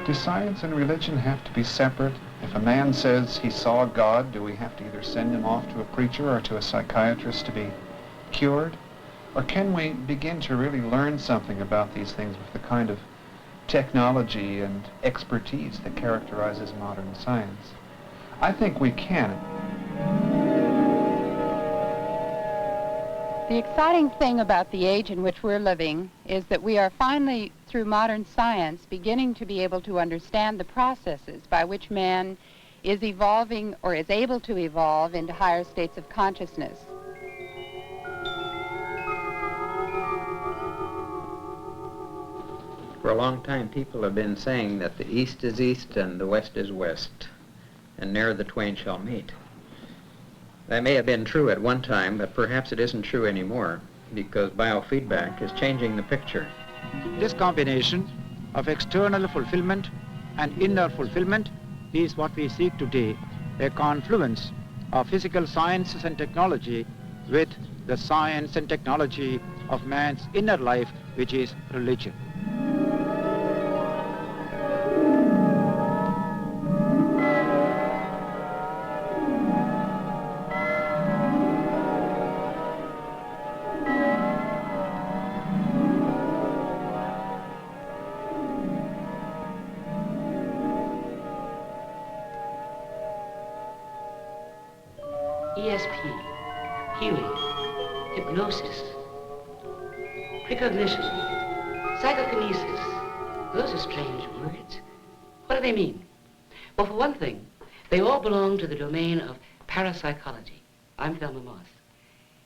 Do science and religion have to be separate? If a man says he saw God, do we have to either send him off to a preacher or to a psychiatrist to be cured? Or can we begin to really learn something about these things with the kind of technology and expertise that characterizes modern science? I think we can. The exciting thing about the age in which we're living is that we are finally, through modern science, beginning to be able to understand the processes by which man is evolving or is able to evolve into higher states of consciousness. For a long time, people have been saying that the East is East and the West is West, and ne'er the twain shall meet. That may have been true at one time, but perhaps it isn't true anymore, because biofeedback is changing the picture. This combination of external fulfillment and inner fulfillment is what we seek today, a confluence of physical sciences and technology with the science and technology of man's inner life, which is religion. ESP, healing, hypnosis, precognition, psychokinesis. Those are strange words. What do they mean? Well, for one thing, they all belong to the domain of parapsychology. I'm Thelma Moss,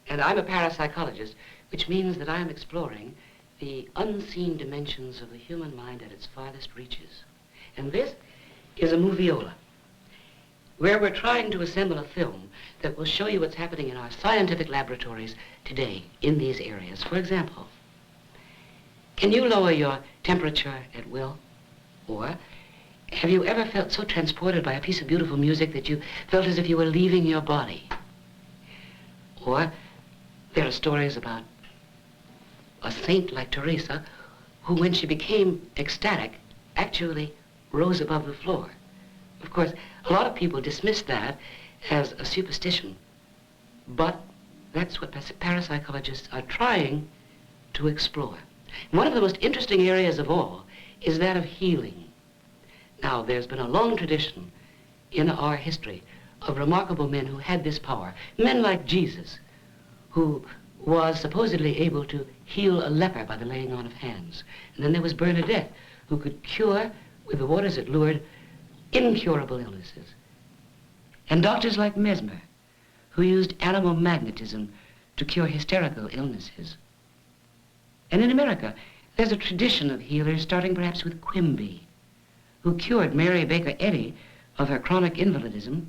and I'm a parapsychologist, which means that I am exploring the unseen dimensions of the human mind at its farthest reaches. And this is a moviola, where we're trying to assemble a film that will show you what's happening in our scientific laboratories today in these areas. For example, can you lower your temperature at will? Or have you ever felt so transported by a piece of beautiful music that you felt as if you were leaving your body? Or there are stories about a saint like Teresa who, when she became ecstatic, actually rose above the floor. Of course, a lot of people dismiss that as a superstition, but that's what parapsychologists are trying to explore. One of the most interesting areas of all is that of healing. Now, there's been a long tradition in our history of remarkable men who had this power. Men like Jesus, who was supposedly able to heal a leper by the laying on of hands. And then there was Bernadette, who could cure, with the waters at Lourdes, incurable illnesses. And doctors like Mesmer, who used animal magnetism to cure hysterical illnesses. And in America, there's a tradition of healers, starting perhaps with Quimby, who cured Mary Baker Eddy of her chronic invalidism.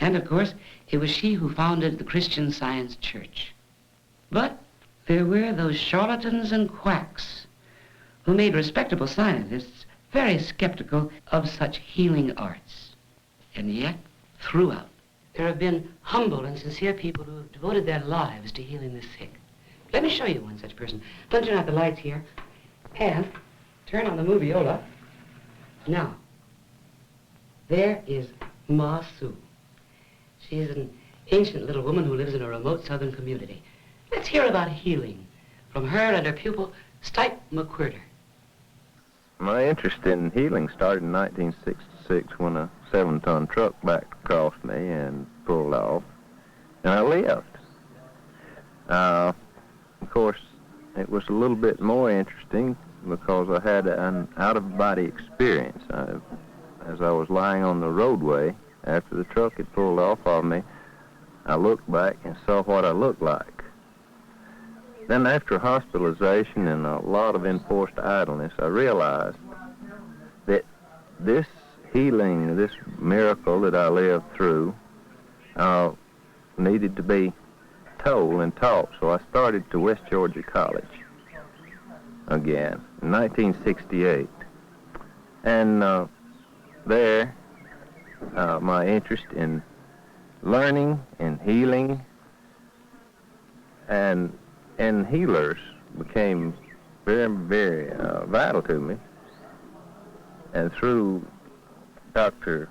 And of course, it was she who founded the Christian Science Church. But there were those charlatans and quacks who made respectable scientists very skeptical of such healing arts. And yet, throughout, there have been humble and sincere people who have devoted their lives to healing the sick. Let me show you one such person. Let me turn out the lights here, and turn on the moviola. Now, there is Ma Su. She is an ancient little woman who lives in a remote southern community. Let's hear about healing from her and her pupil, Stipe McWhirter. My interest in healing started in 1966 when a 7-ton truck backed across me and pulled off, and I lived. Of course, it was a little bit more interesting because I had an out-of-body experience. As I was lying on the roadway after the truck had pulled off of me, I looked back and saw what I looked like. Then after hospitalization and a lot of enforced idleness, I realized that this healing, this miracle that I lived through, needed to be told and taught. So I started to West Georgia College again in 1968. And there, my interest in learning and healing and healers became very, very vital to me. And through Dr.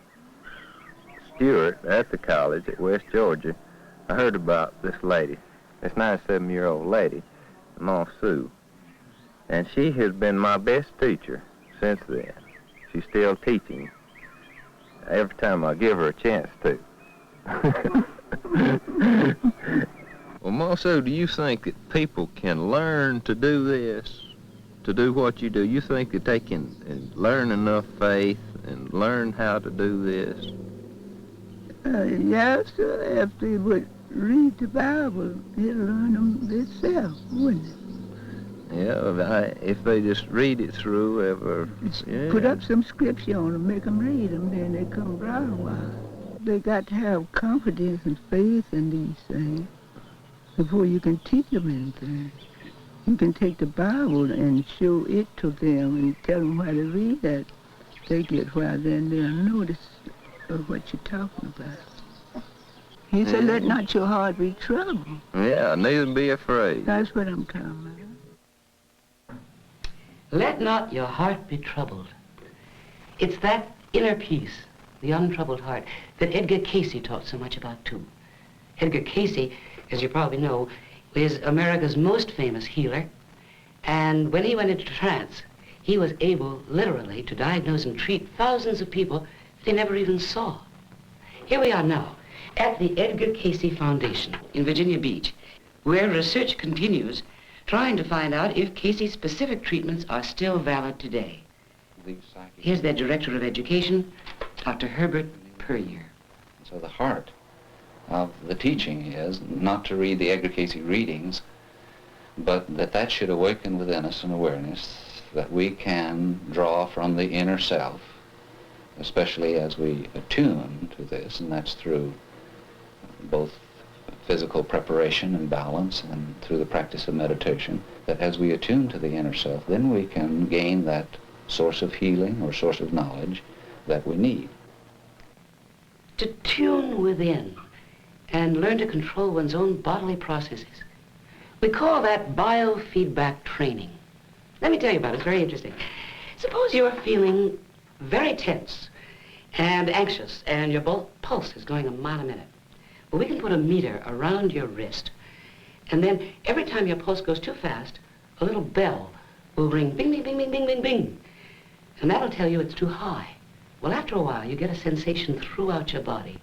Stewart at the college at West Georgia, I heard about this lady, this 97-year-old lady, Ma Sue. And she has been my best teacher since then. She's still teaching every time I give her a chance to. Well, Ma Sue, do you think that people can learn to do this, to do what you do? You think that they can learn enough faith and learn how to do this? Yes, if they would read the Bible, they'd learn them themselves, wouldn't it? Yeah, if they just read it through, Put up some scripture on them, make them read them, then they come right wise. They got to have confidence and faith in these things before you can teach them anything. You can take the Bible and show it to them and tell them how to read that. They get why, then they'll notice what you're talking about. He said, let not your heart be troubled. Yeah, neither be afraid. That's what I'm talking about. Let not your heart be troubled. It's that inner peace, the untroubled heart, that Edgar Cayce taught so much about, too. Edgar Cayce, as you probably know, is America's most famous healer. And when he went into trance, he was able, literally, to diagnose and treat thousands of people that he never even saw. Here we are now, at the Edgar Cayce Foundation in Virginia Beach, where research continues, trying to find out if Cayce's specific treatments are still valid today. Here's their Director of Education, Dr. Herbert Puryear. So the heart of the teaching is not to read the Edgar Cayce readings, but that should awaken within us an awareness that we can draw from the inner self, especially as we attune to this, and that's through both physical preparation and balance and through the practice of meditation, that as we attune to the inner self, then we can gain that source of healing or source of knowledge that we need. To tune within and learn to control one's own bodily processes. We call that biofeedback training. Let me tell you about it, it's very interesting. Suppose you're feeling very tense and anxious and your pulse is going a mile a minute. Well, we can put a meter around your wrist, and then every time your pulse goes too fast, a little bell will ring, bing, bing, bing, bing, bing, bing, bing. And that'll tell you it's too high. Well, after a while, you get a sensation throughout your body,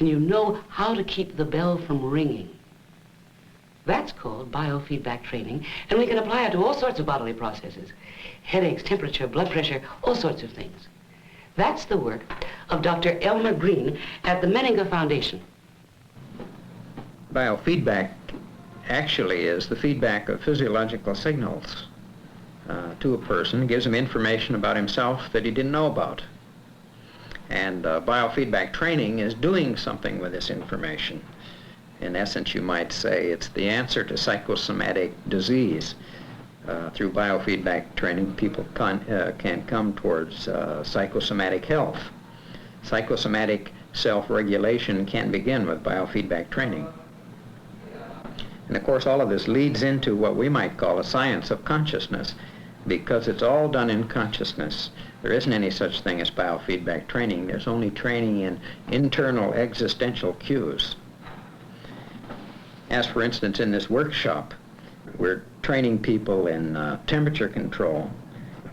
and you know how to keep the bell from ringing. That's called biofeedback training, and we can apply it to all sorts of bodily processes. Headaches, temperature, blood pressure, all sorts of things. That's the work of Dr. Elmer Green at the Menninger Foundation. Biofeedback actually is the feedback of physiological signals to a person. It gives him information about himself that he didn't know about. And biofeedback training is doing something with this information. In essence, you might say it's the answer to psychosomatic disease. Through biofeedback training, people can come towards psychosomatic health. Psychosomatic self-regulation can begin with biofeedback training. And of course, all of this leads into what we might call a science of consciousness, because it's all done in consciousness. There isn't any such thing as biofeedback training. There's only training in internal existential cues. As for instance, in this workshop, we're training people in temperature control.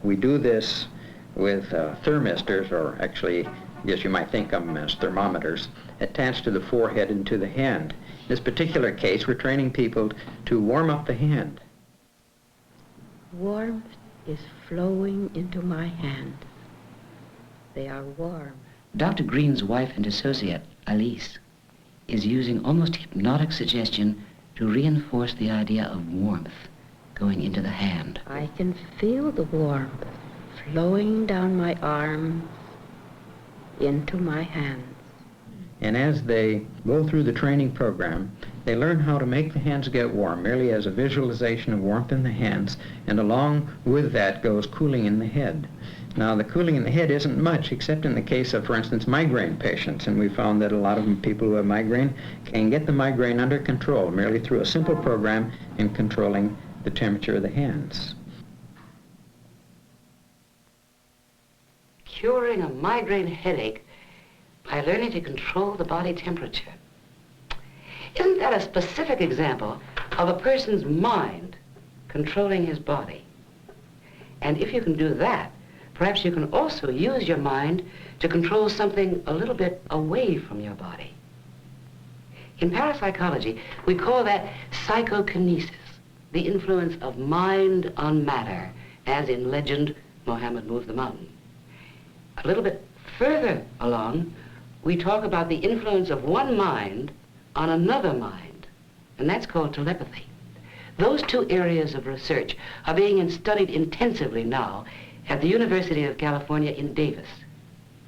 We do this with thermistors, or actually, I guess you might think of them as thermometers, attached to the forehead and to the hand. In this particular case, we're training people to warm up the hand. Warmth is flowing into my hand. They are warm. Dr. Green's wife and associate, Alice, is using almost hypnotic suggestion to reinforce the idea of warmth going into the hand. I can feel the warmth flowing down my arms into my hands. And as they go through the training program, they learn how to make the hands get warm, merely as a visualization of warmth in the hands, and along with that goes cooling in the head. Now, the cooling in the head isn't much, except in the case of, for instance, migraine patients, and we found that a lot of people who have migraine can get the migraine under control merely through a simple program in controlling the temperature of the hands. curing a migraine headache by learning to control the body temperature. Isn't that a specific example of a person's mind controlling his body? And if you can do that, perhaps you can also use your mind to control something a little bit away from your body. In parapsychology, we call that psychokinesis, the influence of mind on matter, as in legend, Mohammed moved the mountain. A little bit further along, we talk about the influence of one mind on another mind, and that's called telepathy. Those two areas of research are being studied intensively now at the University of California in Davis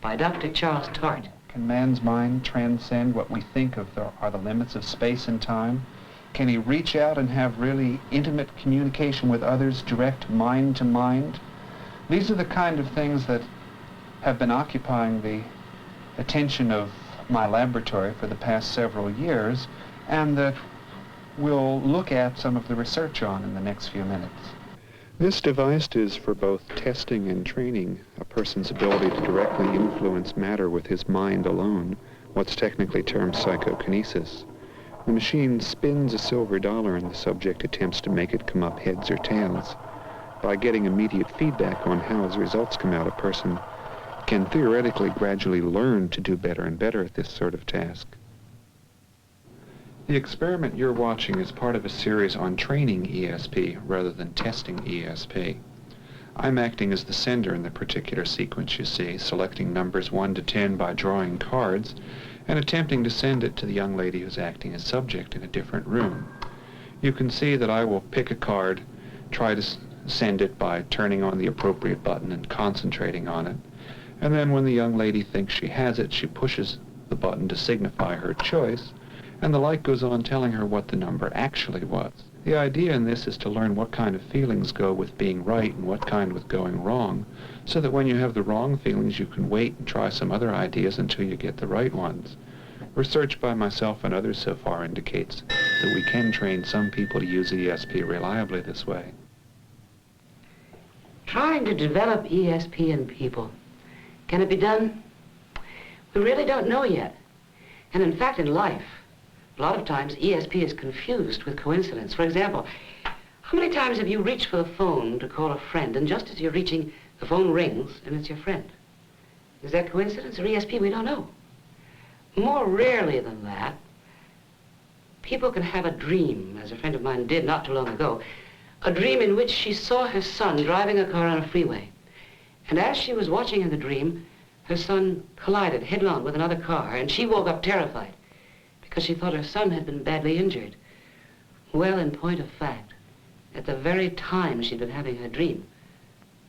by Dr. Charles Tart. Can man's mind transcend what we think of are the limits of space and time? Can he reach out and have really intimate communication with others, direct mind to mind? These are the kind of things that have been occupying the attention of my laboratory for the past several years, and that we'll look at some of the research on in the next few minutes. This device is for both testing and training a person's ability to directly influence matter with his mind alone, what's technically termed psychokinesis. The machine spins a silver dollar and the subject attempts to make it come up heads or tails. By getting immediate feedback on how his results come out, a person can theoretically gradually learn to do better and better at this sort of task. The experiment you're watching is part of a series on training ESP rather than testing ESP. I'm acting as the sender in the particular sequence you see, selecting numbers 1 to 10 by drawing cards and attempting to send it to the young lady who's acting as subject in a different room. You can see that I will pick a card, try to send it by turning on the appropriate button and concentrating on it, and then when the young lady thinks she has it, she pushes the button to signify her choice, and the light goes on telling her what the number actually was. The idea in this is to learn what kind of feelings go with being right and what kind with going wrong, so that when you have the wrong feelings you can wait and try some other ideas until you get the right ones. Research by myself and others so far indicates that we can train some people to use ESP reliably this way. Trying to develop ESP in people, can it be done? We really don't know yet. And in fact, in life, a lot of times ESP is confused with coincidence. For example, how many times have you reached for the phone to call a friend, and just as you're reaching, the phone rings and it's your friend? Is that coincidence or ESP? We don't know. More rarely than that, people can have a dream, as a friend of mine did not too long ago, a dream in which she saw her son driving a car on a freeway. And as she was watching in the dream, her son collided headlong with another car, and she woke up terrified because she thought her son had been badly injured. Well, in point of fact, at the very time she'd been having her dream,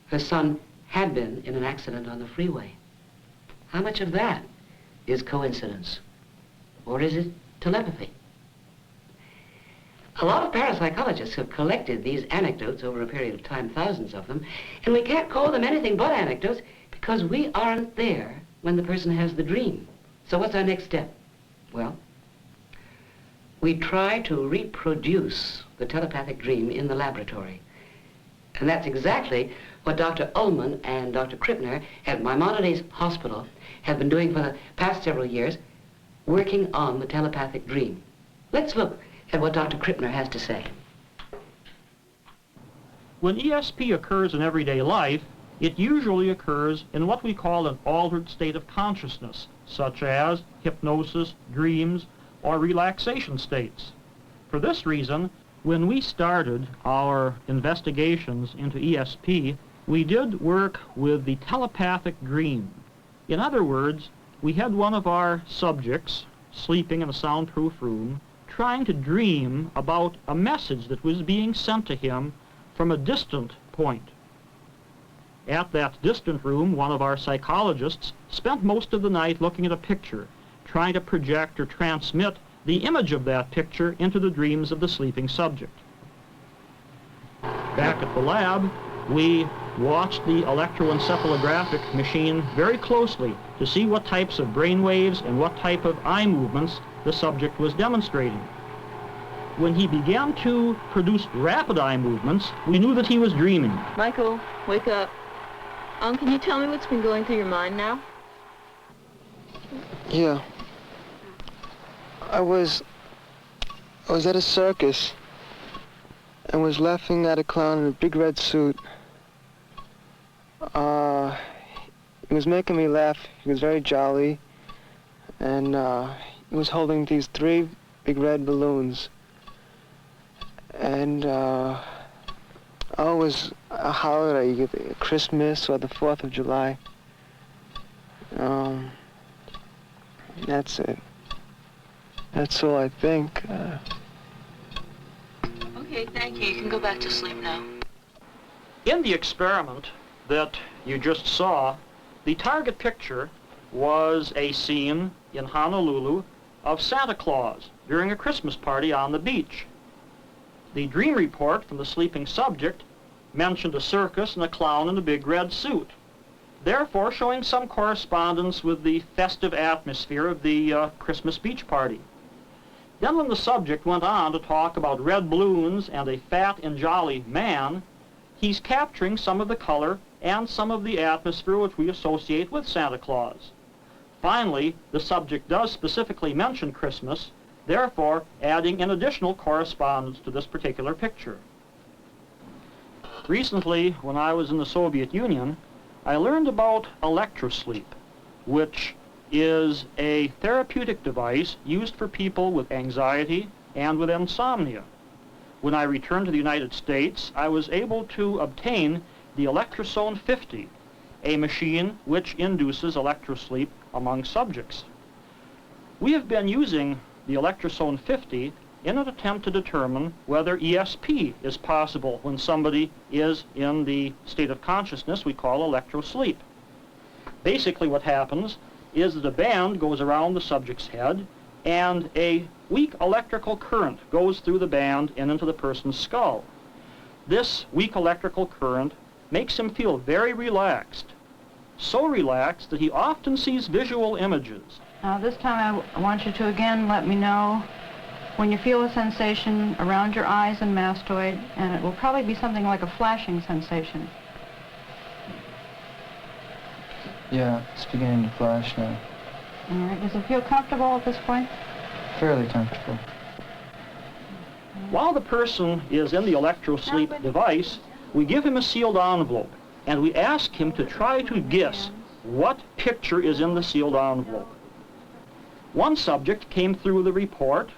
her son had been in an accident on the freeway. How much of that is coincidence? Or is it telepathy? A lot of parapsychologists have collected these anecdotes over a period of time, thousands of them, and we can't call them anything but anecdotes because we aren't there when the person has the dream. So what's our next step? Well, we try to reproduce the telepathic dream in the laboratory. And that's exactly what Dr. Ullman and Dr. Krippner at Maimonides Hospital have been doing for the past several years, working on the telepathic dream. Let's look at what Dr. Krippner has to say. When ESP occurs in everyday life, it usually occurs in what we call an altered state of consciousness, such as hypnosis, dreams, or relaxation states. For this reason, when we started our investigations into ESP, we did work with the telepathic dream. In other words, we had one of our subjects sleeping in a soundproof room, trying to dream about a message that was being sent to him from a distant point. At that distant room, one of our psychologists spent most of the night looking at a picture, trying to project or transmit the image of that picture into the dreams of the sleeping subject. Back at the lab, we watched the electroencephalographic machine very closely to see what types of brain waves and what type of eye movements the subject was demonstrating. When he began to produce rapid eye movements, we knew that he was dreaming. Michael, wake up. Can you tell me what's been going through your mind now? Yeah. I was at a circus and was laughing at a clown in a big red suit. He was making me laugh. He was very jolly, and he was holding these 3 big red balloons. And it was a holiday, you get Christmas or the 4th of July. That's it. That's all I think. Okay, thank you. You can go back to sleep now. In the experiment that you just saw, the target picture was a scene in Honolulu of Santa Claus during a Christmas party on the beach. The dream report from the sleeping subject mentioned a circus and a clown in a big red suit, therefore showing some correspondence with the festive atmosphere of the Christmas beach party. Then when the subject went on to talk about red balloons and a fat and jolly man, he's capturing some of the color and some of the atmosphere which we associate with Santa Claus. Finally, the subject does specifically mention Christmas, therefore adding an additional correspondence to this particular picture. Recently, when I was in the Soviet Union, I learned about electrosleep, which is a therapeutic device used for people with anxiety and with insomnia. When I returned to the United States, I was able to obtain the Electrosone 50, a machine which induces electrosleep among subjects. We have been using the Electrosone 50 in an attempt to determine whether ESP is possible when somebody is in the state of consciousness we call electrosleep. Basically what happens is that a band goes around the subject's head and a weak electrical current goes through the band and into the person's skull. This weak electrical current makes him feel very relaxed, so relaxed that he often sees visual images. Now this time I want you to again let me know when you feel a sensation around your eyes and mastoid, and it will probably be something like a flashing sensation. Yeah, it's beginning to flash now. All right, does it feel comfortable at this point? Fairly comfortable. While the person is in the electrosleep device, we give him a sealed envelope, and we ask him to try to guess what picture is in the sealed envelope. One subject came through the report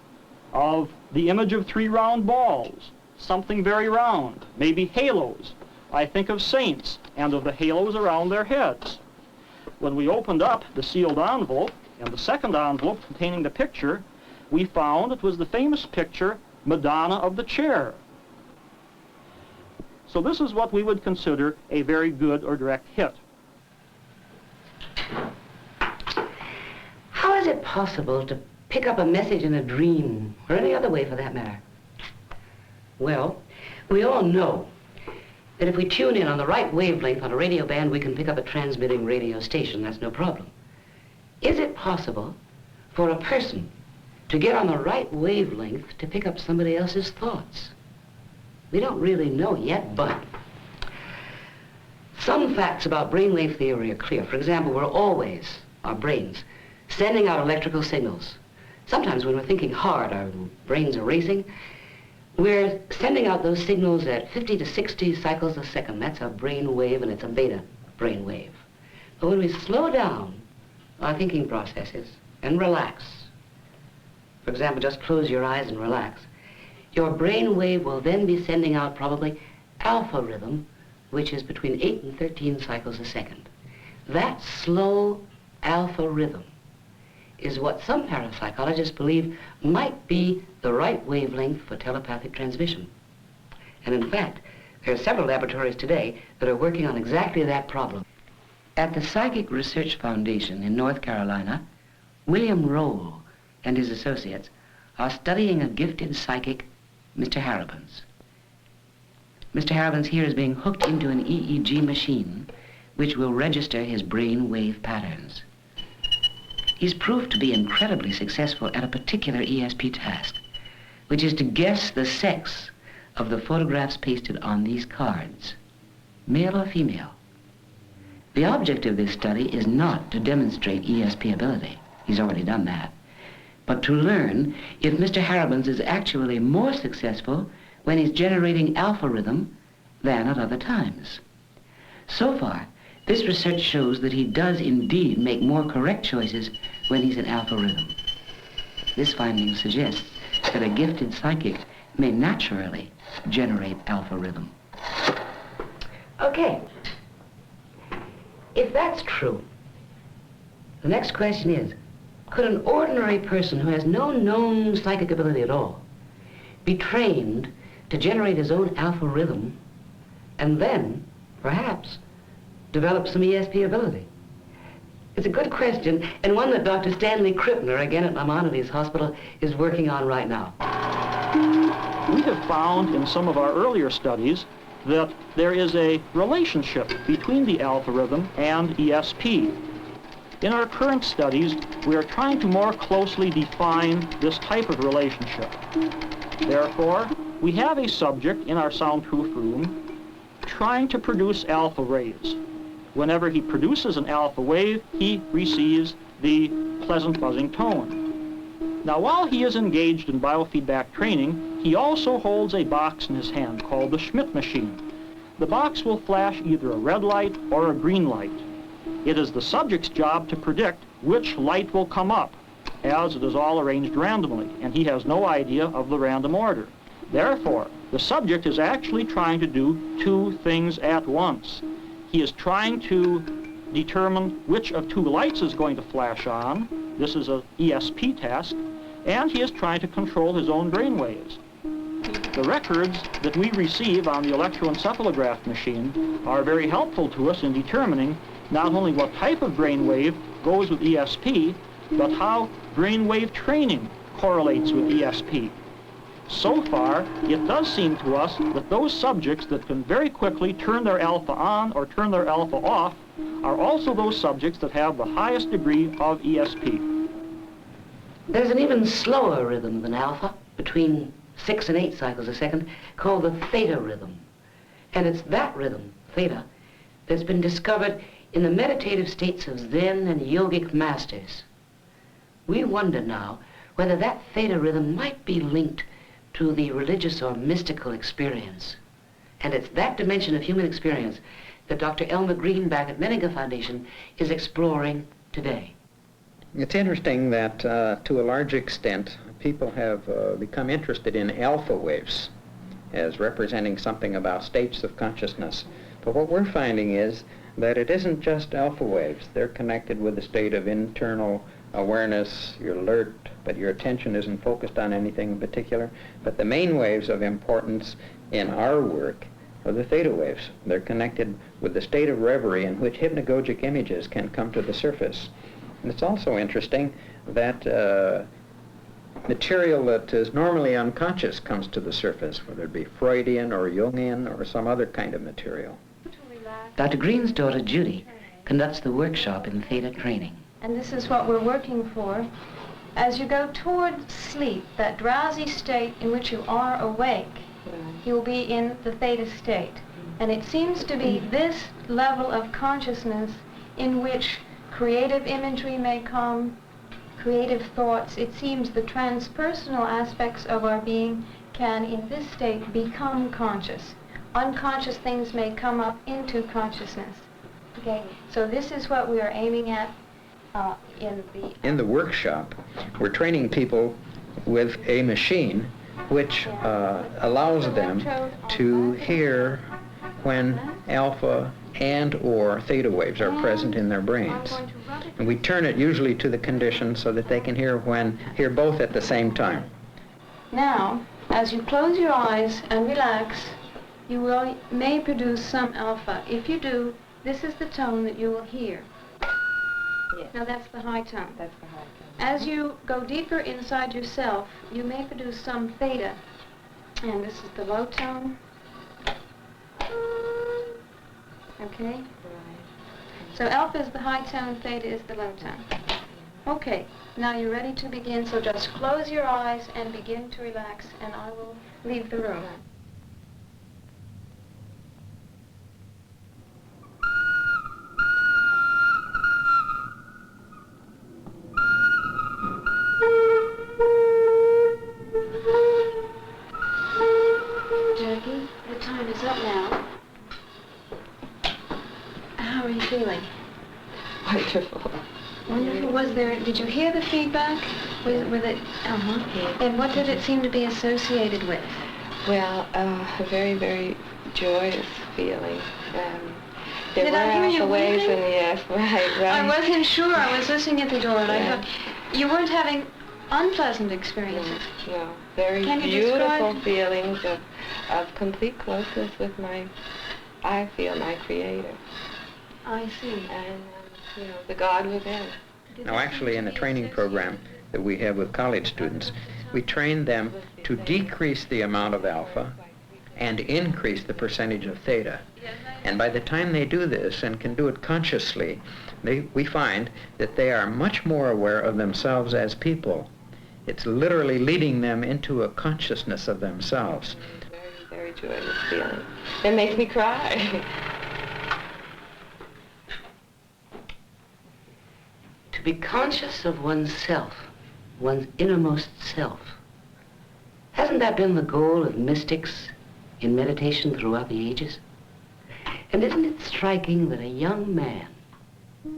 of the image of 3 round balls, something very round, maybe halos. I think of saints and of the halos around their heads. When we opened up the sealed envelope and the second envelope containing the picture, we found it was the famous picture Madonna of the Chair. So this is what we would consider a very good or direct hit. How is it possible to pick up a message in a dream, or any other way for that matter? Well, we all know that if we tune in on the right wavelength on a radio band, we can pick up a transmitting radio station. That's no problem. Is it possible for a person to get on the right wavelength to pick up somebody else's thoughts? We don't really know yet, but some facts about brainwave theory are clear. For example, we're always, our brains, sending out electrical signals. Sometimes when we're thinking hard, our brains are racing. We're sending out those signals at 50 to 60 cycles a second. That's a brain wave, and it's a beta brain wave. But when we slow down our thinking processes and relax, for example, just close your eyes and relax, your brain wave will then be sending out probably alpha rhythm, which is between 8 and 13 cycles a second. That slow alpha rhythm is what some parapsychologists believe might be the right wavelength for telepathic transmission. And in fact, there are several laboratories today that are working on exactly that problem. At the Psychic Research Foundation in North Carolina, William Roll and his associates are studying a gifted psychic, Mr. Harrabins. Mr. Harrabins here is being hooked into an EEG machine which will register his brain wave patterns. He's proved to be incredibly successful at a particular ESP task, which is to guess the sex of the photographs pasted on these cards, male or female. The object of this study is not to demonstrate ESP ability. He's already done that. But to learn if Mr. Haribans is actually more successful when he's generating alpha rhythm than at other times. So far, this research shows that he does indeed make more correct choices when he's in alpha rhythm. This finding suggests that a gifted psychic may naturally generate alpha rhythm. Okay. If that's true, the next question is, could an ordinary person who has no known psychic ability at all be trained to generate his own alpha rhythm and then, perhaps, develop some ESP ability? It's a good question, and one that Dr. Stanley Krippner, again at Maimonides Hospital, is working on right now. We have found in some of our earlier studies that there is a relationship between the alpha rhythm and ESP. In our current studies, we are trying to more closely define this type of relationship. Therefore, we have a subject in our soundproof room trying to produce alpha rays. Whenever he produces an alpha wave, he receives the pleasant buzzing tone. Now, while he is engaged in biofeedback training, he also holds a box in his hand called the Schmidt machine. The box will flash either a red light or a green light. It is the subject's job to predict which light will come up, as it is all arranged randomly, and he has no idea of the random order. Therefore, the subject is actually trying to do two things at once. He is trying to determine which of two lights is going to flash on. This is an ESP task, and he is trying to control his own brain waves. The records that we receive on the electroencephalograph machine are very helpful to us in determining not only what type of brainwave goes with ESP, but how brainwave training correlates with ESP. So far, it does seem to us that those subjects that can very quickly turn their alpha on or turn their alpha off are also those subjects that have the highest degree of ESP. There's an even slower rhythm than alpha, between 6 and 8 cycles a second, called the theta rhythm. And it's that rhythm, theta, that's been discovered in the meditative states of Zen and yogic masters. We wonder now whether that theta rhythm might be linked to the religious or mystical experience. And it's that dimension of human experience that Dr. Elmer Green back at Menninger Foundation is exploring today. It's interesting that to a large extent people have become interested in alpha waves as representing something about states of consciousness. But what we're finding is that it isn't just alpha waves. They're connected with a state of internal awareness. You're alert, but your attention isn't focused on anything in particular. But the main waves of importance in our work are the theta waves. They're connected with the state of reverie in which hypnagogic images can come to the surface. And it's also interesting that material that is normally unconscious comes to the surface, whether it be Freudian or Jungian or some other kind of material. Dr. Green's daughter, Judy, conducts the workshop in theta training. And this is what we're working for. As you go toward sleep, that drowsy state in which you are awake, you'll be in the theta state. And it seems to be this level of consciousness in which creative imagery may come, creative thoughts. It seems the transpersonal aspects of our being can, in this state, become conscious. Unconscious things may come up into consciousness. Okay, so this is what we are aiming at in the workshop. We're training people with a machine which allows them to hear when alpha and or theta waves are present in their brains. And we turn it usually to the condition so that they can hear both at the same time. Now, as you close your eyes and relax, you may produce some alpha. If you do, this is the tone that you will hear. Yes. Now that's the high tone. That's the high tone. As you go deeper inside yourself, you may produce some theta. And this is the low tone. Okay? Right. So alpha is the high tone, theta is the low tone. Okay, now you're ready to begin, so just close your eyes and begin to relax, and I will leave the room. feeling? Wonderful. Wonderful. Was there, did you hear the feedback? Was it, And what did it seem to be associated with? Well, a very, very joyous feeling. There Did were I hear you alpha waves, weeping? and yes, right. I wasn't sure. I was listening at the door, and Yeah. I thought you weren't having unpleasant experiences. No, very Can you beautiful describe- feelings of complete closeness with my Creator. I see. And, the God within. Now, actually, in a training program that we have with college students, we train them to decrease the amount of alpha and increase the percentage of theta. And by the time they do this and can do it consciously, we find that they are much more aware of themselves as people. It's literally leading them into a consciousness of themselves. Very, very joyous feeling. It makes me cry. To be conscious of oneself, one's innermost self. Hasn't that been the goal of mystics in meditation throughout the ages? And isn't it striking that a young man,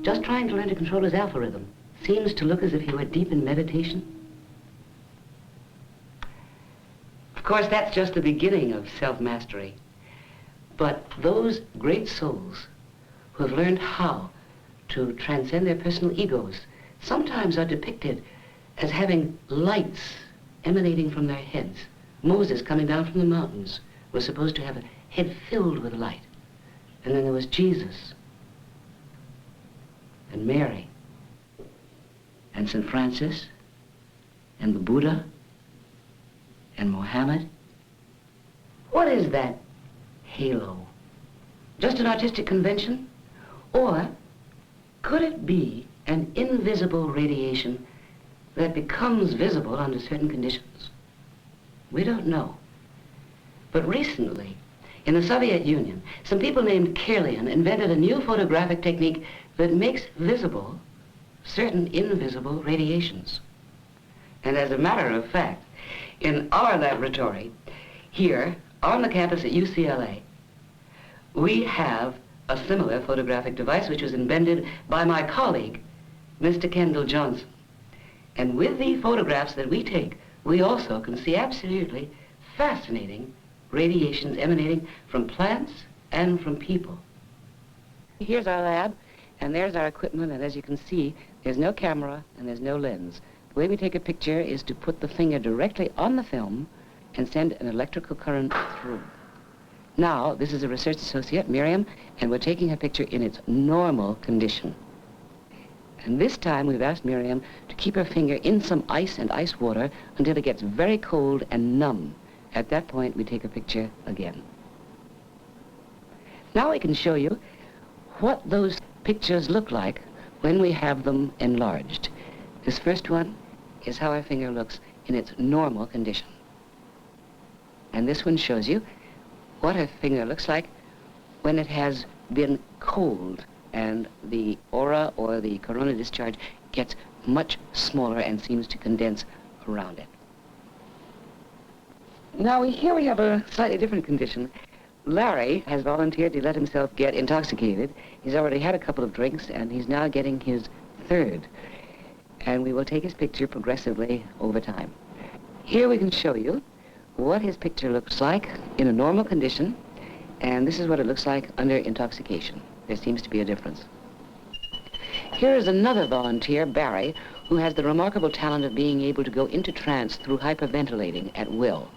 just trying to learn to control his alpha rhythm, seems to look as if he were deep in meditation? Of course, that's just the beginning of self-mastery. But those great souls who have learned how to transcend their personal egos sometimes are depicted as having lights emanating from their heads. Moses, coming down from the mountains, was supposed to have a head filled with light. And then there was Jesus, and Mary, and St. Francis, and the Buddha, and Mohammed. What is that halo? Just an artistic convention? Or could it be an invisible radiation that becomes visible under certain conditions? We don't know. But recently, in the Soviet Union, some people named Kirlian invented a new photographic technique that makes visible certain invisible radiations. And as a matter of fact, in our laboratory here on the campus at UCLA, we have a similar photographic device which was invented by my colleague, Mr. Kendall Johnson. And with the photographs that we take, we also can see absolutely fascinating radiations emanating from plants and from people. Here's our lab, and there's our equipment, and as you can see, there's no camera and there's no lens. The way we take a picture is to put the finger directly on the film and send an electrical current through. Now, this is a research associate, Miriam, and we're taking her picture in its normal condition. And this time we've asked Miriam to keep her finger in some ice and ice water until it gets very cold and numb. At that point, we take a picture again. Now we can show you what those pictures look like when we have them enlarged. This first one is how our finger looks in its normal condition. And this one shows you what her finger looks like when it has been cold and the aura or the corona discharge gets much smaller and seems to condense around it. Now here we have a slightly different condition. Larry has volunteered to let himself get intoxicated. He's already had a couple of drinks and he's now getting his third. And we will take his picture progressively over time. Here we can show you what his picture looks like in a normal condition, and this is what it looks like under intoxication. There seems to be a difference. Here is another volunteer, Barry, who has the remarkable talent of being able to go into trance through hyperventilating at will.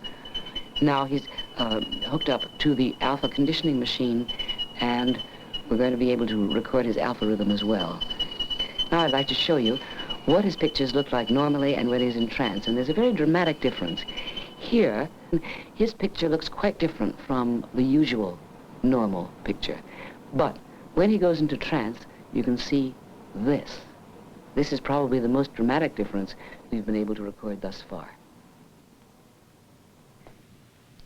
Now he's hooked up to the alpha conditioning machine, and we're going to be able to record his alpha rhythm as well. Now I'd like to show you what his pictures look like normally and when he's in trance, and there's a very dramatic difference. Here, his picture looks quite different from the usual normal picture. But when he goes into trance, you can see this. This is probably the most dramatic difference we've been able to record thus far.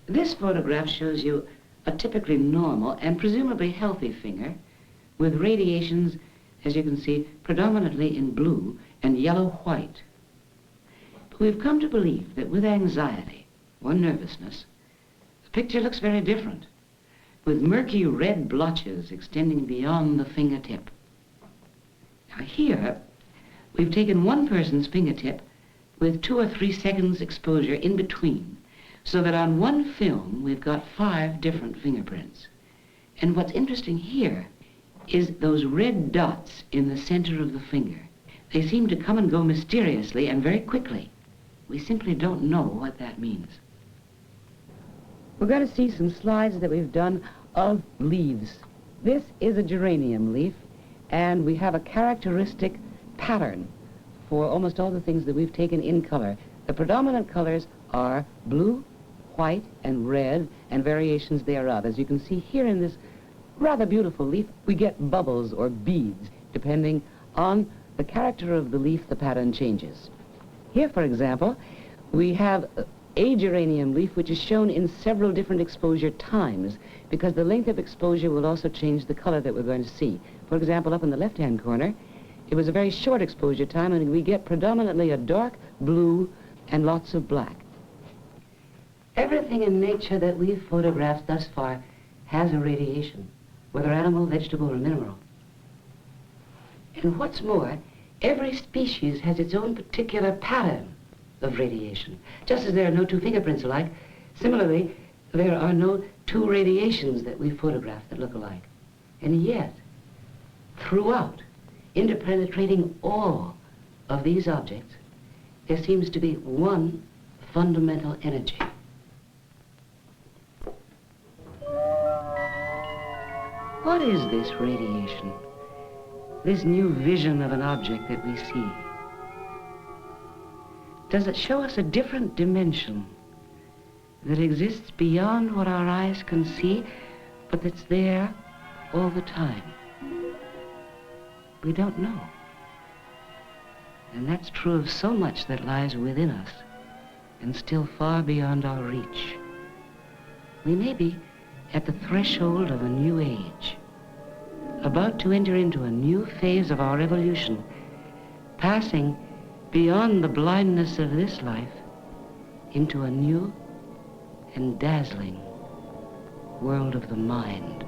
This photograph shows you a typically normal and presumably healthy finger with radiations, as you can see, predominantly in blue and yellow-white. But we've come to believe that with anxiety or nervousness, the picture looks very different. with murky red blotches extending beyond the fingertip. Now here, we've taken one person's fingertip with 2 or 3 seconds exposure in between, so that on one film we've got 5 different fingerprints. And what's interesting here is those red dots in the center of the finger. They seem to come and go mysteriously and very quickly. We simply don't know what that means. We're going to see some slides that we've done of leaves. This is a geranium leaf, and we have a characteristic pattern for almost all the things that we've taken in color. The predominant colors are blue, white, and red, and variations thereof. As you can see here in this rather beautiful leaf, we get bubbles or beads. Depending on the character of the leaf, the pattern changes. Here, for example, we have a geranium leaf which is shown in several different exposure times, because the length of exposure will also change the color that we're going to see. For example, up in the left-hand corner, it was a very short exposure time, and we get predominantly a dark blue and lots of black. Everything in nature that we've photographed thus far has a radiation, whether animal, vegetable, or mineral. And what's more, every species has its own particular pattern of radiation. Just as there are no 2 fingerprints alike, similarly, there are no 2 radiations that we photographed that look alike. And yet, throughout, interpenetrating all of these objects, there seems to be one fundamental energy. What is this radiation? This new vision of an object that we see? Does it show us a different dimension that exists beyond what our eyes can see, but that's there all the time? We don't know. And that's true of so much that lies within us and still far beyond our reach. We may be at the threshold of a new age, about to enter into a new phase of our evolution, passing beyond the blindness of this life into a new and dazzling world of the mind.